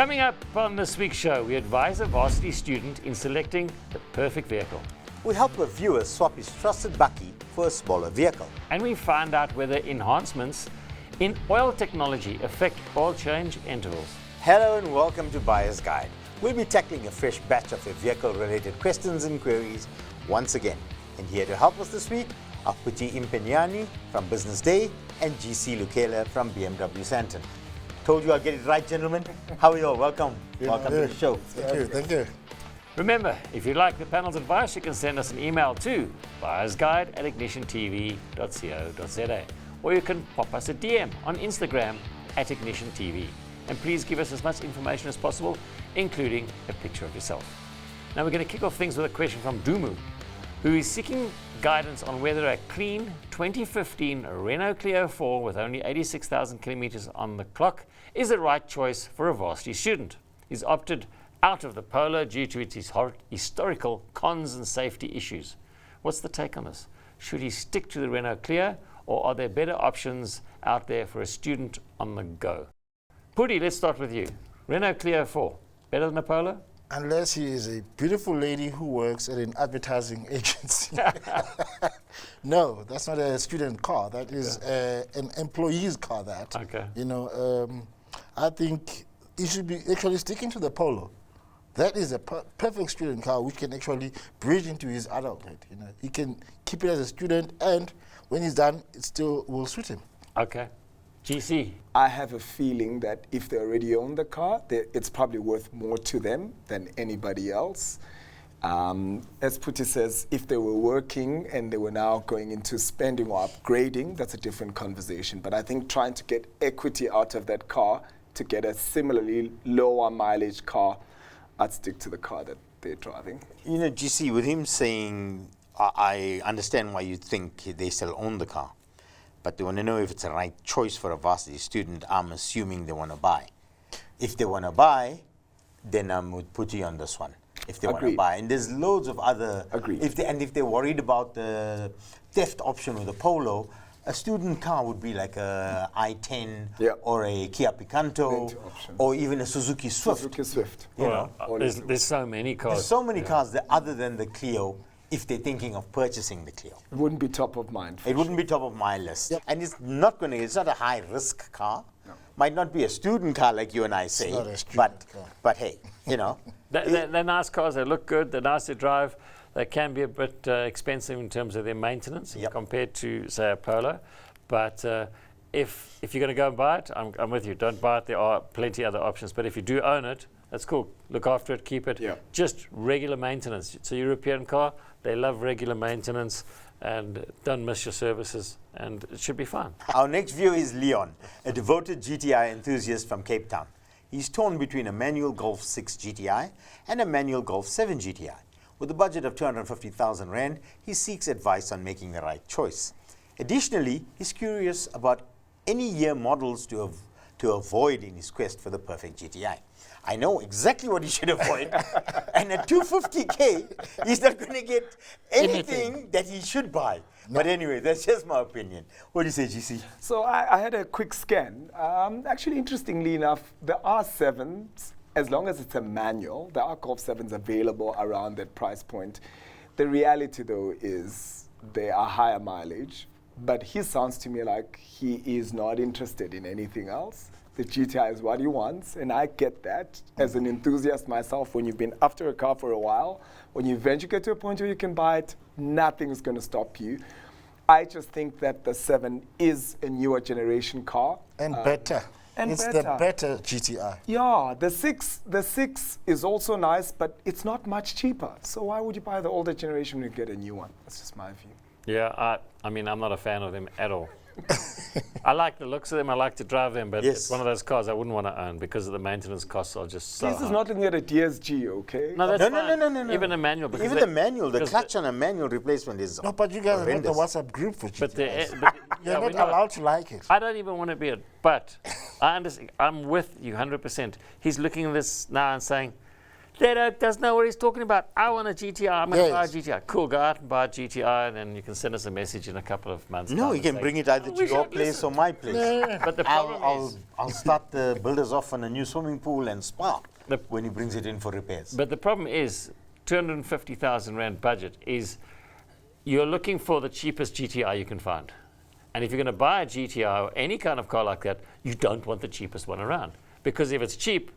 Coming up on this week's show, we advise a varsity student in selecting the perfect vehicle. We help a viewer swap his trusted bakkie for a smaller vehicle. And we find out whether enhancements in oil technology affect oil change intervals. Hello and welcome to Buyer's Guide. We'll be tackling a fresh batch of your vehicle-related questions and queries once again. And here to help us this week are Ep39 from Business Day and GC Lukela from BMW Santon. Told you I'll get it right, gentlemen. How are you all? Welcome. Welcome to the show. Thank you. Remember, if you like the panel's advice, you can send us an email to buyersguide@ignitiontv.co.za, or you can pop us a DM on Instagram @ignitiontv. And please give us as much information as possible, including a picture of yourself. Now we're going to kick off things with a question from Dumu, who is seeking guidance on whether a clean 2015 Renault Clio 4 with only 86,000 kilometers on the clock is the right choice for a varsity student. He's opted out of the Polo due to its historical cons and safety issues. What's the take on this? Should he stick to the Renault Clio, or are there better options out there for a student on the go? Pudi, let's start with you. Renault Clio 4, better than a Polo? Unless he is a beautiful lady who works at an advertising agency. No, that's not a student car. That is an employee's car. That. Okay. You know, I think he should be actually sticking to the Polo. That is a perfect student car which can actually bridge into his adulthood. You know, he can keep it as a student, and when he's done, it still will suit him. Okay. GC. I have a feeling that if they already own the car, it's probably worth more to them than anybody else. As Puti says, if they were working and they were now going into spending or upgrading, that's a different conversation. But I think trying to get equity out of that car to get a similarly lower mileage car, I'd stick to the car that they're driving. You know, GC, with him saying, I understand why you think they still own the car, but they want to know if it's the right choice for a varsity student. I'm assuming they want to buy. If they want to buy, then I'm with Puti on this one. If they want to buy. And there's loads of other... Agreed. If they're worried about the theft option with a Polo, a student car would be like a i10 or a Kia Picanto or even a Suzuki Swift. Suzuki Swift. You know? There's so many cars. There's so many cars that other than the Clio, if they're thinking of purchasing the Clio. It wouldn't be top of mind. It wouldn't be top of my list. Yep. And it's not a high risk car. No. Might not be a student car like you and I say. It's not a student car. But hey, you know. They're nice cars, they look good, they're nice to drive. They can be a bit expensive in terms of their maintenance compared to, say, a Polo. But if you're going to go and buy it, I'm with you. Don't buy it. There are plenty other options. But if you do own it, that's cool. Look after it, keep it. Yeah. Just regular maintenance. It's a European car. They love regular maintenance and don't miss your services, and it should be fine. Our next viewer is Leon, a devoted GTI enthusiast from Cape Town. He's torn between a manual Golf 6 GTI and a manual Golf 7 GTI. With a budget of 250,000 Rand, he seeks advice on making the right choice. Additionally, he's curious about any year models to avoid in his quest for the perfect GTI. I know exactly what he should avoid. And at 250K, he's not going to get anything that he should buy. No. But anyway, that's just my opinion. What do you say, GC? So I had a quick scan. Actually, interestingly enough, the R7s, as long as it's a manual, the Golf 7's available around that price point. The reality, though, is they are higher mileage. But he sounds to me like he is not interested in anything else. The GTI is what he wants, and I get that as an enthusiast myself. When you've been after a car for a while, when you eventually get to a point where you can buy it, nothing's going to stop you. I just think that the 7 is a newer generation car. And better. It's the better GTI. Yeah, the 6 is also nice, but it's not much cheaper. So why would you buy the older generation when you get a new one? That's just my view. Yeah, I mean, I'm not a fan of them at all. I like the looks of them, I like to drive them, but it's one of those cars I wouldn't want to own because of the maintenance costs are just so This is high. not looking at a DSG, okay? No, that's fine. No. Even a manual. Even the manual, the clutch on a manual replacement is No, but you guys horrendous. are not the WhatsApp group for GTIs. But You're not allowed to like it. I don't even want to be it, but I understand. I'm with you 100%. He's looking at this now and saying, That oak doesn't know what he's talking about. I want a GTI. I'm going to buy a Yes. GTI. Cool, go out and buy a GTI, and then you can send us a message in a couple of months. No, time you and can say, bring it either "Oh, to we your should place listen." or my place. But the problem is, I'll start the builders off on a new swimming pool and spa The- when he brings it in for repairs. but the problem is, 250,000 Rand budget is you're looking for the cheapest GTI you can find. And if you're going to buy a GTI or any kind of car like that, you don't want the cheapest one around. Because if it's cheap,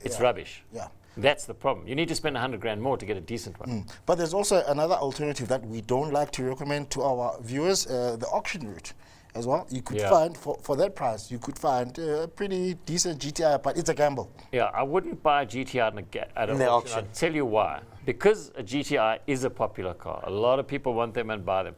it's rubbish. Yeah. That's the problem. You need to spend 100 grand more to get a decent one. But there's also another alternative that we don't like to recommend to our viewers, the auction route as well. You could Yeah. find, for that price, you could find a pretty decent GTI, but it's a gamble. Yeah, I wouldn't buy a GTI at In the an auction. I'll tell you why. Because a GTI is a popular car. A lot of people want them and buy them.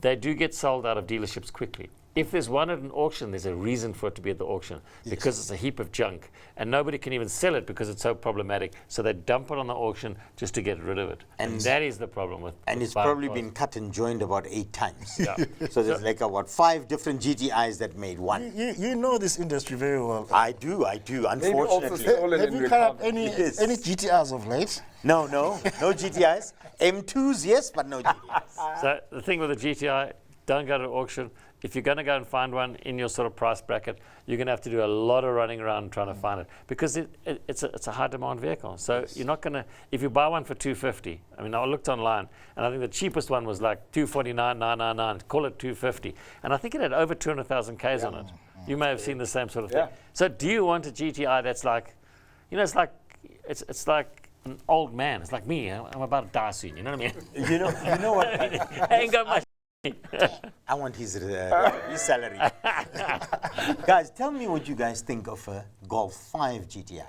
They do get sold out of dealerships quickly. If there's one at an auction, there's a reason for it to be at the auction because it's a heap of junk and nobody can even sell it because it's so problematic. So they dump it on the auction just to get rid of it. And that is the problem with And with it's buying probably cars. been cut and joined about 8 times. Yeah. So there's like about 5 different GTIs that made one. You know this industry very well. I do, Maybe also unfortunately. stolen Have and you cut up recovered. any GTRs of late? No GTIs. M2s, yes, but no GTIs. So the thing with the GTI, don't go to auction. If you're going to go and find one in your sort of price bracket, you're going to have to do a lot of running around trying to find it because it's a high demand vehicle. So you're not going to, if you buy one for 250, I mean, I looked online and I think the cheapest one was like 249,999, call it 250. And I think it had over 200,000 Ks on it. You may have seen the same sort of thing. Yeah. So do you want a GTI that's like, it's like an old man. It's like me. I'm about to die soon. You know what I mean? You know what? I ain't got much. I want his salary. Guys, tell me what you guys think of a Golf 5 GTI.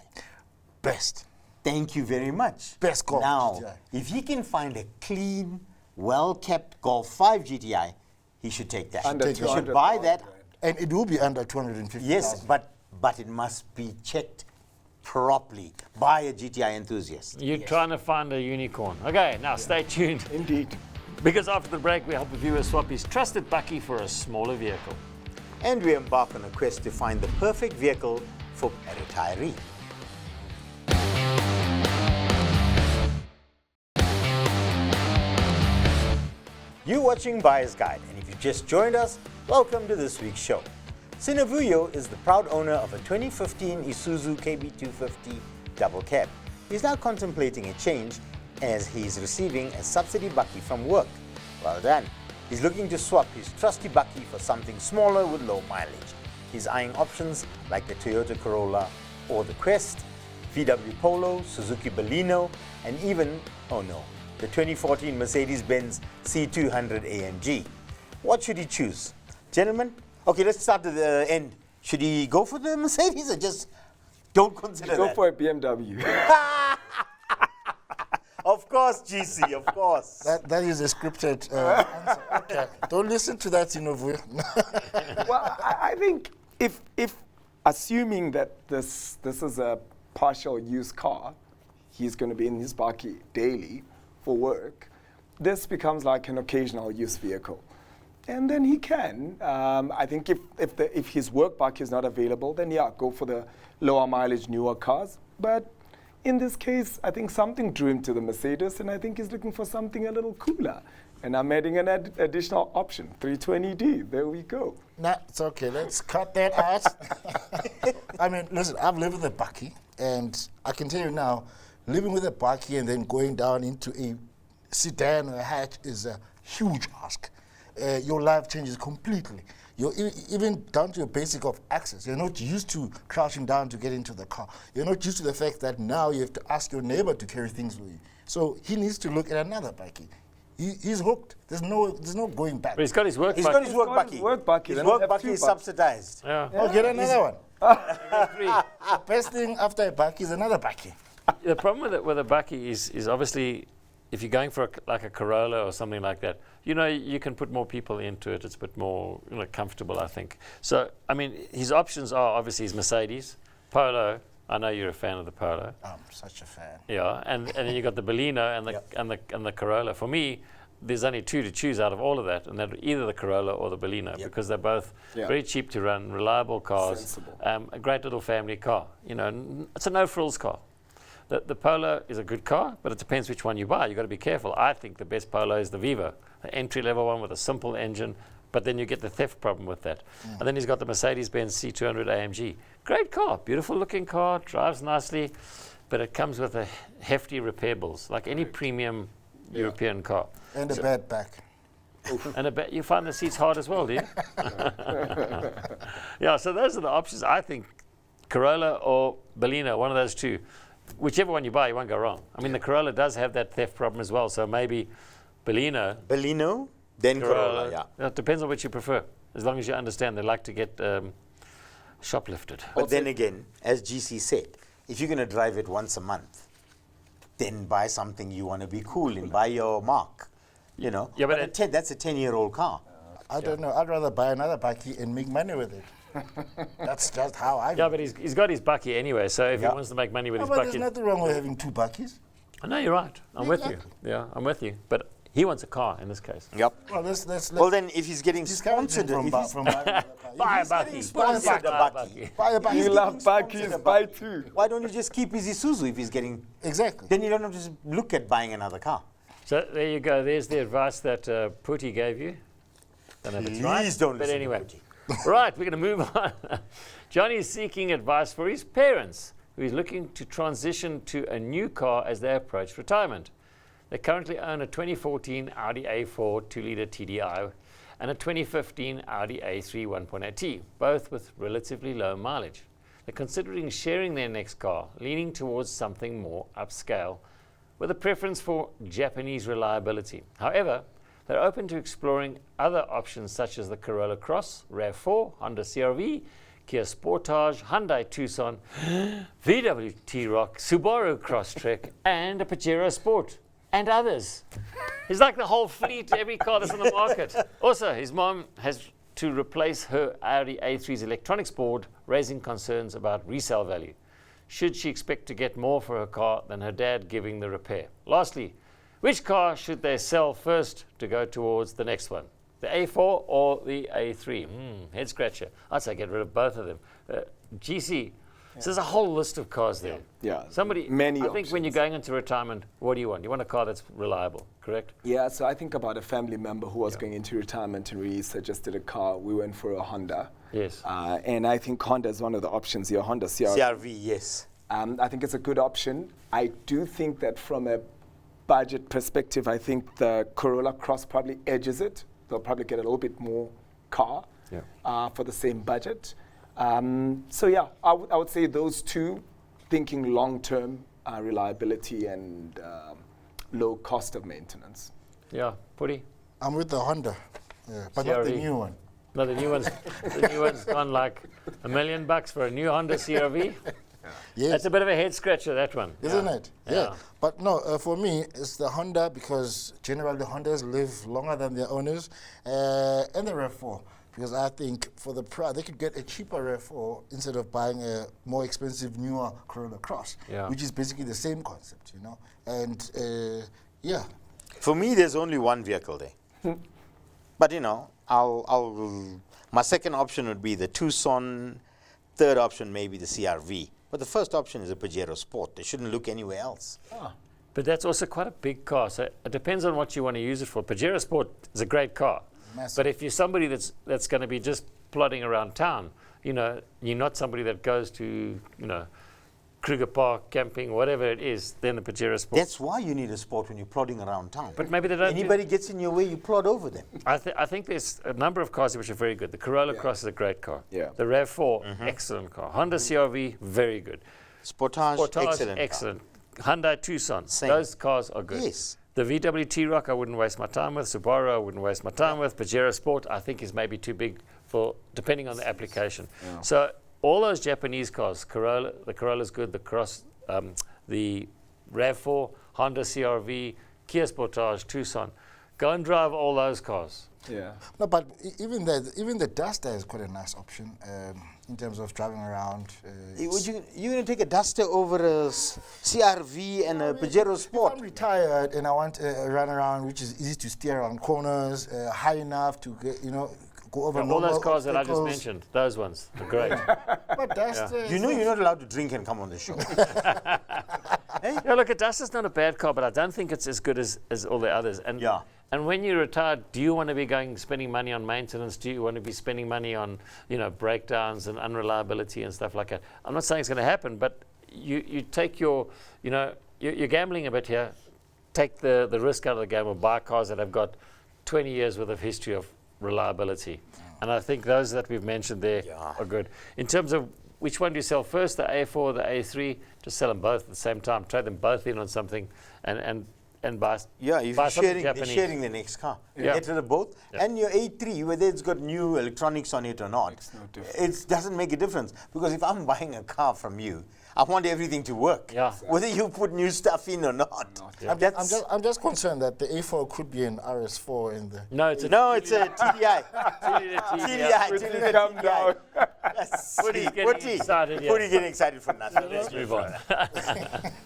Best. Thank you very much. Best Golf now, GTI. if he can find a clean, well-kept Golf 5 GTI, he should take that. Under He should buy 200,000 that. rand. And it will be under 250,000. Yes, but it must be checked properly by a GTI enthusiast. You're trying to find a unicorn. Okay, now stay tuned. Indeed. Because after the break, we help the viewer swap his trusted bakkie for a smaller vehicle. And we embark on a quest to find the perfect vehicle for a retiree. You're watching Buyer's Guide, and if you just joined us, welcome to this week's show. Sinavuyo is the proud owner of a 2015 Isuzu KB250 double cab. He's now contemplating a change as he's receiving a subsidy bakkie from work. Well done. He's looking to swap his trusty bakkie for something smaller with low mileage. He's eyeing options like the Toyota Corolla or the Quest, VW Polo, Suzuki Baleno, and even, oh no, the 2014 Mercedes-Benz C200 AMG. What should he choose? Gentlemen, okay, let's start at the end. Should he go for the Mercedes or just don't consider Go that? for a BMW. Of course, GC, of course. That is a scripted answer. Okay. Don't listen to that, Sinovu. Well, I think if assuming that this is a partial used car, he's going to be in his bakkie daily for work, this becomes like an occasional use vehicle. And then he can. I think if his work bakkie is not available, then yeah, go for the lower mileage, newer cars. But in this case, I think something drew him to the Mercedes, and I think he's looking for something a little cooler. And I'm adding an additional option, 320D. There we go. Nah, it's okay. Let's cut that out. I mean, listen, I've lived with a bakkie, and I can tell you now, living with a bakkie and then going down into a sedan or a hatch is a huge ask. Your life changes completely. You're even down to your basic of access. You're not used to crouching down to get into the car. You're not used to the fact that now you have to ask your neighbor to carry things for you. So he needs to look at another bakkie. He's hooked. There's no going back. But he's got his work He's bakkie. got his work got his bakkie. work bakkie. His They work don't have bakkie two is bakkies. subsidized. Yeah. Oh, get another one. Three. The best thing after a bakkie is another bakkie. The problem with a bakkie is obviously if you're going for like a Corolla or something like that, you can put more people into it. It's a bit more comfortable, I think. So, I mean, his options are obviously his Mercedes, Polo. I know you're a fan of the Polo. I'm such a fan. Yeah, and then you got the Baleno and the Corolla. For me, there's only two to choose out of all of that, and that either the Corolla or the Baleno because they're both very cheap to run, reliable cars, Sensible. a great little family car. It's a no frills car. The Polo is a good car, but it depends which one you buy. You've got to be careful. I think the best Polo is the Vivo, the entry-level one with a simple engine, but then you get the theft problem with that. And then he's got the Mercedes-Benz C200 AMG. Great car, beautiful-looking car, drives nicely, but it comes with a hefty repair bills, like any premium European car. And a bad back. And you find the seats hard as well, do you? Yeah, so those are the options. I think Corolla or Baleno, one of those two. Whichever one you buy, you won't go wrong. I mean, the Corolla does have that theft problem as well, so maybe Baleno, then Corolla, yeah. It depends on which you prefer, as long as you understand they like to get shoplifted. But then again, as GC said, if you're going to drive it once a month, then buy something you want to be cool in, buy your Mark, you know. Yeah, but that's a 10-year-old car. I don't know. I'd rather buy another bakkie and make money with it. That's just how I. Yeah, but he's got his bakkie anyway, so if he wants to make money with his but bakkie. there's nothing wrong with having two bakkies. I know, you're right. I'm with you. Yeah, I'm with you. But he wants a car in this case. Yep. Well, let's Well, then if he's getting sponsored, from buying another car. Buy a if he's getting bakkie. sponsored a bakkie, Buy a bakkie. You love bakkies, buy two. why don't you just keep his Isuzu if he's getting? Exactly. Then you don't have to look at buying another car. So there you go. There's the advice that Pooty gave you. Don't know if it's right. Please don't But listen to anyway. Pooty. Right, we're going to move on. Johnny is seeking advice for his parents, who is looking to transition to a new car as they approach retirement. They currently own a 2014 Audi A4 2-litre TDI and a 2015 Audi A3 1.8T, both with relatively low mileage. They're considering sharing their next car, leaning towards something more upscale, with a preference for Japanese reliability. However, they're open to exploring other options such as the Corolla Cross, RAV4, Honda CR-V, Kia Sportage, Hyundai Tucson, VW T-Roc, Subaru Crosstrek, and a Pajero Sport, and others. It's like the whole fleet, every car that's on the market. Also, his mom has to replace her Audi A3's electronics board, raising concerns about resale value. Should she expect to get more for her car than her dad giving the repair? Lastly, which car should they sell first to go towards the next one? The A4 or the A3? Head scratcher. I'd say get rid of both of them. GC, so there's a whole list of cars there. Yeah, I many think options. when you're going into retirement, what do you want? You want a car that's reliable, correct? Yeah, so I think about a family member who was going into retirement and really suggested a car. We went for a Honda. Yes. And I think Honda is one of the options here, Honda CR-V. CR-V, yes. I think it's a good option. I do think that from a budget perspective, I think the Corolla Cross probably edges it. They'll probably get a little bit more car for the same budget. So yeah, I would say those two, thinking long-term reliability and low cost of maintenance. Yeah, Putty? I'm with the Honda, but not the CR-V. new one. No, the new one's gone like $1 million for a new Honda CR-V. Yes. That's a bit of a head scratcher, that one. Isn't it? Yeah. Yeah. But no, for me, it's the Honda because generally the Hondas live longer than their owners, and the RAV4. Because I think for the price, they could get a cheaper RAV4 instead of buying a more expensive, newer Corolla Cross, which is basically the same concept, you know. And yeah. For me, there's only one vehicle there. But you know, my second option would be the Tucson. Third option may be the CR-V. But the first option is a Pajero Sport. They shouldn't look anywhere else. But that's also quite a big car, so it depends on what you want to use it for. Pajero Sport is a great car. Massive. But if you're somebody that's going to be just plodding around town, you know, you're not somebody that goes to, you know, Kruger Park, camping, whatever it is, then the Pajero Sport. That's why you need a Sport when you're plodding around town. But maybe they don't. Anybody gets in your way, you plod over them. I think there's a number of cars which are very good. The Corolla Cross is a great car. Yeah. The RAV4, excellent car. Honda CR-V, very good. Sportage, excellent. Hyundai Tucson, Same. those cars are good. Yes. The VW T-Roc, I wouldn't waste my time with. Subaru, I wouldn't waste my time with. Pajero Sport, I think is maybe too big for, depending on the application. Yeah. So all those Japanese cars, the Corolla's good, the Cross, the RAV4, Honda CR-V, Kia Sportage, Tucson. Go and drive all those cars. Yeah. No, but even the Duster is quite a nice option in terms of driving around. You're going to take a Duster over a CR-V and a Pajero Sport? If I'm retired and I want a run around which is easy to steer around corners, high enough to get, you know, go over All normal those cars that I just obstacles. mentioned, those ones are great. But Duster You know you're not allowed to drink and come on the show. Yeah, look, a Duster's not a bad car, but I don't think it's as good as all the others. And Yeah. And when you're retired, do you want to be spending money on maintenance? Do you want to be spending money on, breakdowns and unreliability and stuff like that? I'm not saying it's going to happen, but you take your, you're gambling a bit here. Take the risk out of the gamble. Buy cars that have got 20 years worth of history of reliability. And I think those that we've mentioned there are good. In terms of which one do you sell first, the A4 or the A3? Just sell them both at the same time. Trade them both in on something and buy. Yeah, if buy you're something they're Japanese. sharing the next car. Yeah. Get rid of both. Yeah. And your A3, whether it's got new electronics on it or not, Makes no difference. it doesn't make a difference. Because if I'm buying a car from you, I want everything to work. Yeah. Whether you put new stuff in or not. I'm just concerned that the A4 could be an RS4 in the. No, it's a TDI. Quickly come down. Woody's getting excited, yeah. What are you getting excited for nothing? Let's move on.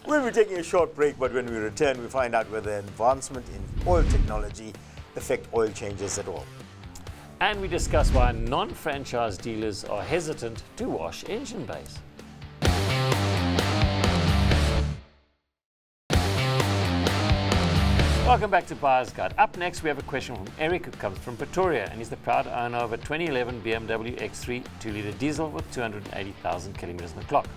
We'll be taking a short break, but when we return, we find out whether advancement in oil technology affect oil changes at all. And we discuss why non-franchise dealers are hesitant to wash engine bays. Welcome back to Buyer's Guide. Up next, we have a question from Eric, who comes from Pretoria, and he's the proud owner of a 2011 BMW X3 2-litre diesel with 280,000 kilometers on the clock.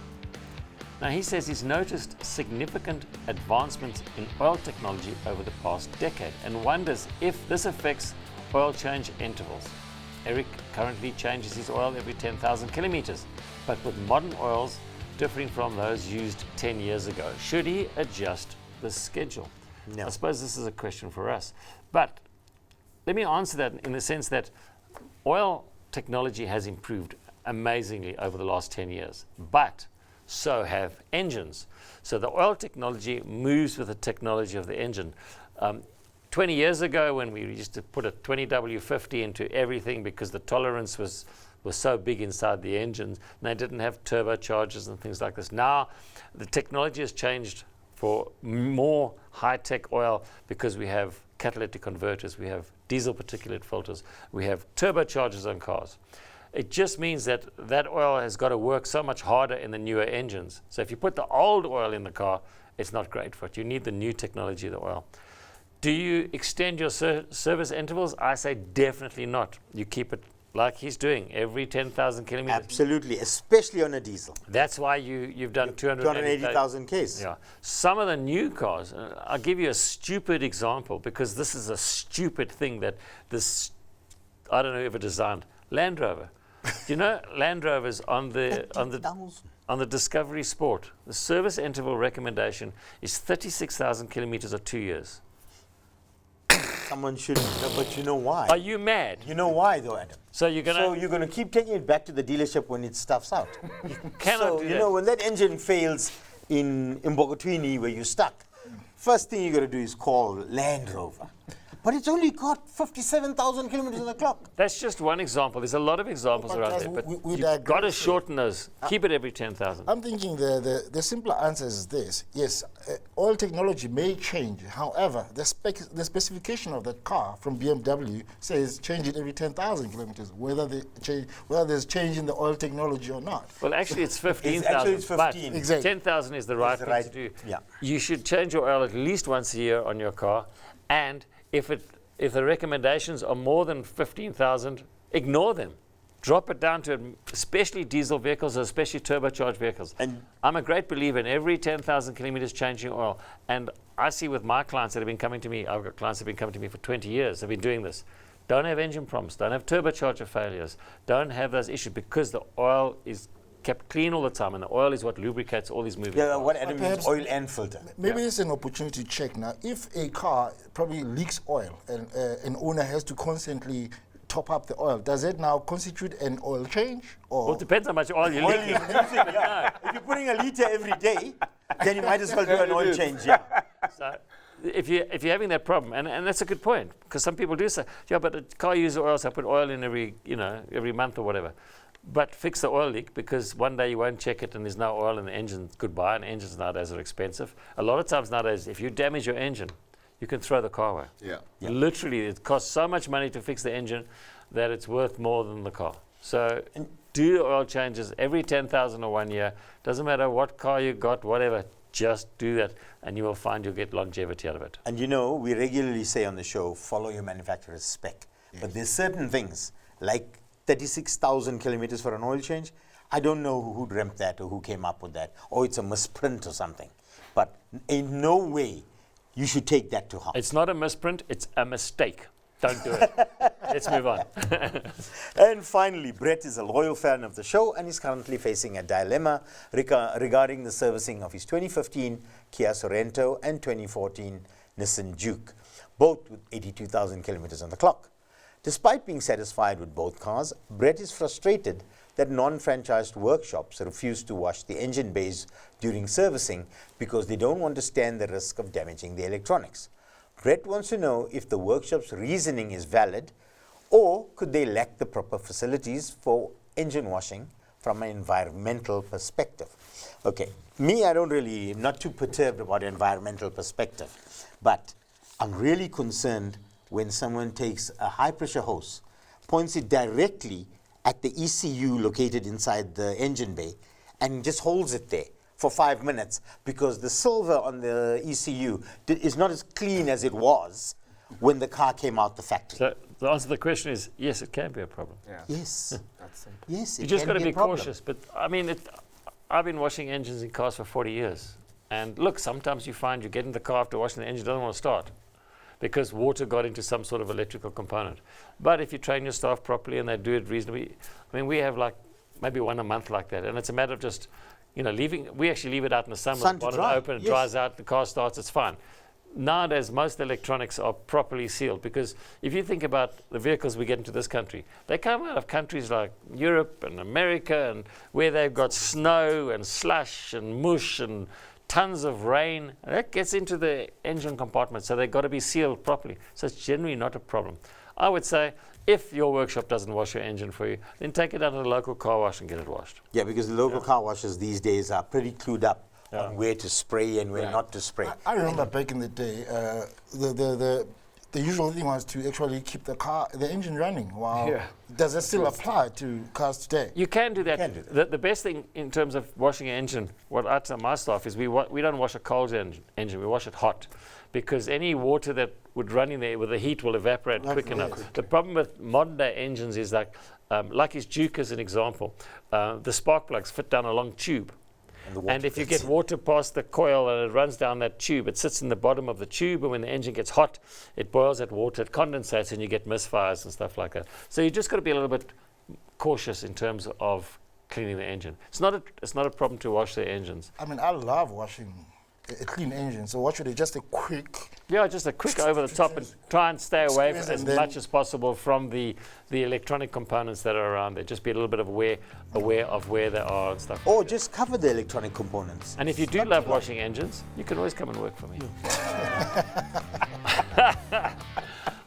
Now, he says he's noticed significant advancements in oil technology over the past decade and wonders if this affects oil change intervals. Eric currently changes his oil every 10,000 kilometers, but with modern oils differing from those used 10 years ago. Should he adjust the schedule? No. I suppose this is a question for us. But let me answer that in the sense that oil technology has improved amazingly over the last 10 years, but so have engines. So the oil technology moves with the technology of the engine. 20 years ago, when we used to put a 20W50 into everything because the tolerance was so big inside the engines, and they didn't have turbochargers and things like this. Now, the technology has changed for more high-tech oil because we have catalytic converters, we have diesel particulate filters, we have turbochargers on cars. It just means that that oil has got to work so much harder in the newer engines. So if you put the old oil in the car, it's not great for it. You need the new technology of the oil. Do you extend your service intervals? I say definitely not. You keep it like he's doing, every 10,000 kilometers. Absolutely, especially on a diesel. That's why you've done 280,000 Ks. Yeah. Some of the new cars, I'll give you a stupid example because this is a stupid thing that I don't know whoever designed. Land Rover. Do you know Land Rovers on the Discovery Sport, the service interval recommendation is 36,000 kilometers or 2 years. Someone should know, but you know why? Are you mad? You know why, though, Adam? So you're gonna keep taking it back to the dealership when it stuffs out. cannot do that. When that engine fails in Mbogotwini where you're stuck, first thing you got to do is call Land Rover. But it's only got 57,000 kilometers on the clock. That's just one example. There's a lot of examples But around guys, there, but we you've got to digress. shorten those. Keep it every 10,000. I'm thinking the simpler answer is this. Yes, oil technology may change. However, the specification of that car from BMW says change it every 10,000 kilometers, whether there's change in the oil technology or not. Well, actually, it's 15,000. Actually, it's 15. But Exactly. 10,000 is the right thing to do. Yeah. You should change your oil at least once a year on your car, and if the recommendations are more than 15,000, ignore them. Drop it down to especially diesel vehicles, especially turbocharged vehicles. And I'm a great believer in every 10,000 kilometers changing oil. And I see with my clients that have been coming to me, I've got clients that have been coming to me for 20 years, they've been doing this. Don't have engine problems, don't have turbocharger failures, don't have those issues because the oil is kept clean all the time, and the oil is what lubricates all these moving parts. what Adam means, perhaps oil and filter. Maybe it's an opportunity to check now. If a car probably leaks oil and an owner has to constantly top up the oil, does it now constitute an oil change? Or Well, it depends how much oil you're Oil leaking. you're using, yeah. If you're putting a liter every day, then you might as well do an oil change, yeah. So if you're having that problem, and that's a good point, because some people do say, yeah, but the car uses oil, so I put oil in every month or whatever. But fix the oil leak, because one day you won't check it and there's no oil in the engine. Goodbye, and engines nowadays are expensive. A lot of times nowadays, if you damage your engine, you can throw the car away. Yeah. Literally, it costs so much money to fix the engine that it's worth more than the car. So do oil changes every 10,000 or 1 year. Doesn't matter what car you got, whatever. Just do that, and you will find you'll get longevity out of it. And you know, we regularly say on the show, follow your manufacturer's spec. But there's certain things, like 36,000 kilometers for an oil change. I don't know who dreamt that or who came up with that. Or it's a misprint or something. But in no way you should take that to heart. It's not a misprint, it's a mistake. Don't do it. Let's move on. And finally, Brett is a loyal fan of the show and is currently facing a dilemma regarding the servicing of his 2015 Kia Sorento and 2014 Nissan Juke, both with 82,000 kilometers on the clock. Despite being satisfied with both cars, Brett is frustrated that non-franchised workshops refuse to wash the engine bays during servicing because they don't want to stand the risk of damaging the electronics. Brett wants to know if the workshop's reasoning is valid, or could they lack the proper facilities for engine washing from an environmental perspective. Okay, me, I'm not too perturbed about environmental perspective, but I'm really concerned when someone takes a high-pressure hose, points it directly at the ECU located inside the engine bay, and just holds it there for 5 minutes because the silver on the ECU is not as clean as it was when the car came out the factory. So the answer to the question is yes, it can be a problem. Yeah. Yes. That's simple. Yes, You it just can got to be be a problem. cautious. But I mean, I've been washing engines in cars for 40 years. And look, sometimes you find you get in the car after washing the engine, doesn't want to start because water got into some sort of electrical component. But if you train your staff properly and they do it reasonably, I mean, we have like maybe one a month like that. And it's a matter of just, we actually leave it out in the sun with the Sun to bonnet dry, open, it yes. dries out, the car starts, it's fine. Nowadays, most electronics are properly sealed because if you think about the vehicles we get into this country, they come out of countries like Europe and America and where they've got snow and slush and mush and tons of rain. And that gets into the engine compartment, so they've got to be sealed properly. So it's generally not a problem. I would say if your workshop doesn't wash your engine for you, then take it down to the local car wash and get it washed. Yeah, because the local car washers these days are pretty clued up on where to spray and where not to spray. I remember back in the day, the usual thing was to actually keep the engine running. Wow. Yeah. Does that still apply to cars today? You can do that. Can do that. The best thing in terms of washing an engine, what I tell my staff is we don't wash a cold engine, we wash it hot. Because any water that would run in there with the heat will evaporate quick enough. The problem with modern day engines is like his Juke as an example, the spark plugs fit down a long tube. And if you get water past the coil and it runs down that tube, it sits in the bottom of the tube, and when the engine gets hot, it boils that water, it condensates, and you get misfires and stuff like that. So you just got to be a little bit cautious in terms of cleaning the engine. It's not a problem to wash the engines. I mean, I love washing a clean engine. So what should I just a quick? Yeah, just a quick over the top and try and stay away Squeeze as and then- much as possible from the electronic components that are around there. Just be a little bit aware of where they are and stuff. Or just cover the electronic components. And if you do love washing engines, you can always come and work for me.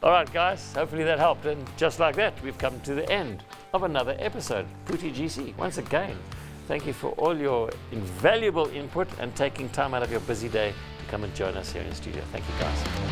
All right, guys, hopefully that helped. And just like that, we've come to the end of another episode. Pooty GC, once again, thank you for all your invaluable input and taking time out of your busy day to come and join us here in the studio. Thank you, guys.